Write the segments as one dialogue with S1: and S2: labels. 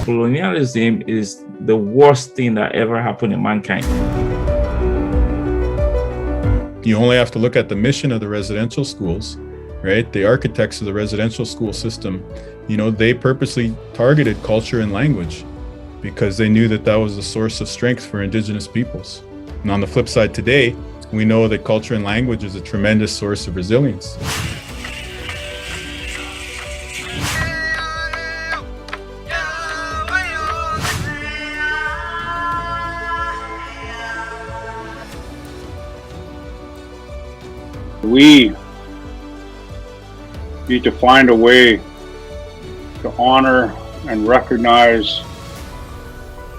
S1: colonialism is the worst thing that ever happened in mankind.
S2: You only have to look at the mission of the residential schools, right? The architects of the residential school system, they purposely targeted culture and language because they knew that that was a source of strength for Indigenous peoples. And on the flip side today, we know that culture and language is a tremendous source of resilience.
S3: We need to find a way to honor and recognize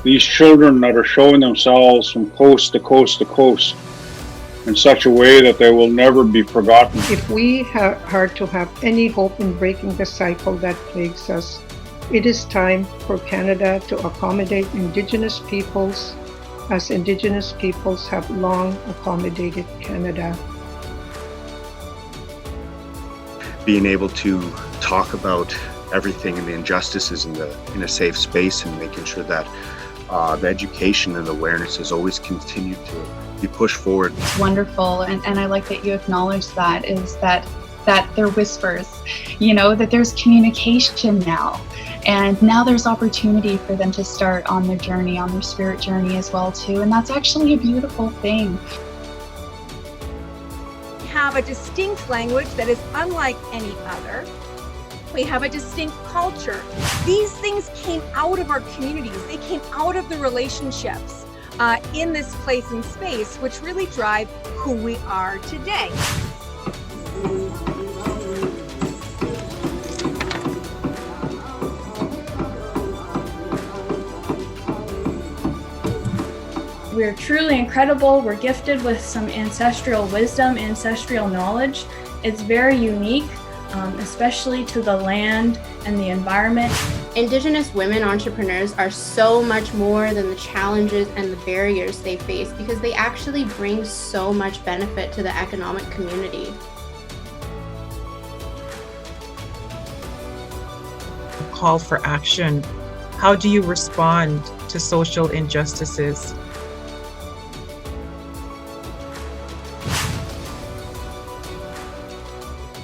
S3: these children that are showing themselves from coast to coast to coast in such a way that they will never be forgotten.
S4: If we are to have any hope in breaking the cycle that plagues us, it is time for Canada to accommodate Indigenous peoples as Indigenous peoples have long accommodated Canada.
S5: Being able to talk about everything and the injustices in a safe space and making sure that the education and awareness has always continued to be pushed forward.
S6: It's wonderful, and I like that you acknowledge that they're whispers, that there's communication now. And now there's opportunity for them to start on their journey, on their spirit journey as well too. And that's actually a beautiful thing.
S7: Have a distinct language that is unlike any other. We have a distinct culture. These things came out of our communities. They came out of the relationships in this place and space, which really drive who we are today.
S8: We're truly incredible. We're gifted with some ancestral wisdom, ancestral knowledge. It's very unique, especially to the land and the environment.
S9: Indigenous women entrepreneurs are so much more than the challenges and the barriers they face because they actually bring so much benefit to the economic community.
S10: Call for action. How do you respond to social injustices?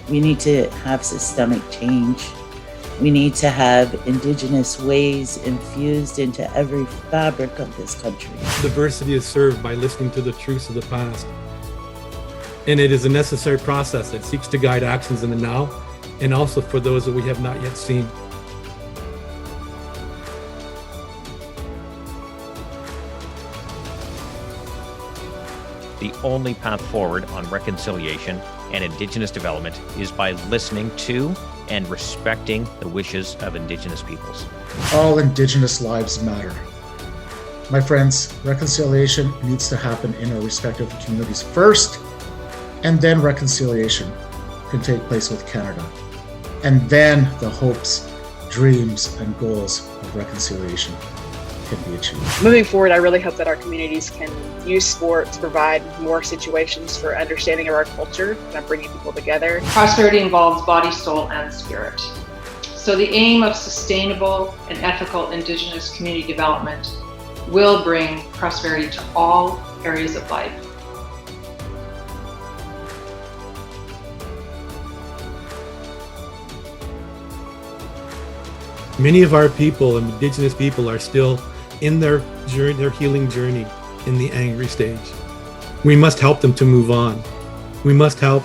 S11: We need to have systemic change. We need to have Indigenous ways infused into every fabric of this country.
S12: Diversity is served by listening to the truths of the past. And it is a necessary process that seeks to guide actions in the now, and also for those that we have not yet seen.
S13: The only path forward on reconciliation and Indigenous development is by listening to and respecting the wishes of Indigenous peoples.
S14: All Indigenous lives matter. My friends, reconciliation needs to happen in our respective communities first, and then reconciliation can take place with Canada. And then the hopes, dreams, and goals of reconciliation can be achieved.
S15: Moving forward, I really hope that our communities can use sport to provide more situations for understanding of our culture and bringing people together.
S16: Prosperity involves body, soul, and spirit. So the aim of sustainable and ethical Indigenous community development will bring prosperity to all areas of life.
S12: Many of our people, Indigenous people, are still in their journey, their healing journey, in the angry stage. We must help them to move on. We must help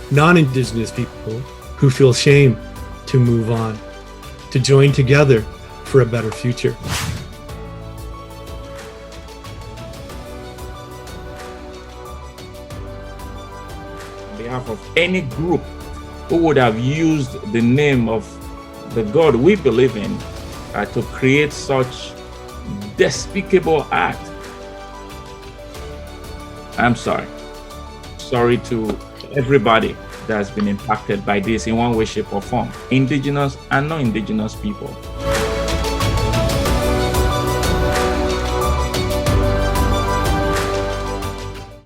S12: non-Indigenous people who feel shame to move on, to join together for a better future.
S1: On behalf of any group who would have used the name of the God we believe in to create such despicable act, I'm sorry. Sorry to everybody that has been impacted by this in one way, shape, or form, Indigenous and non-Indigenous people.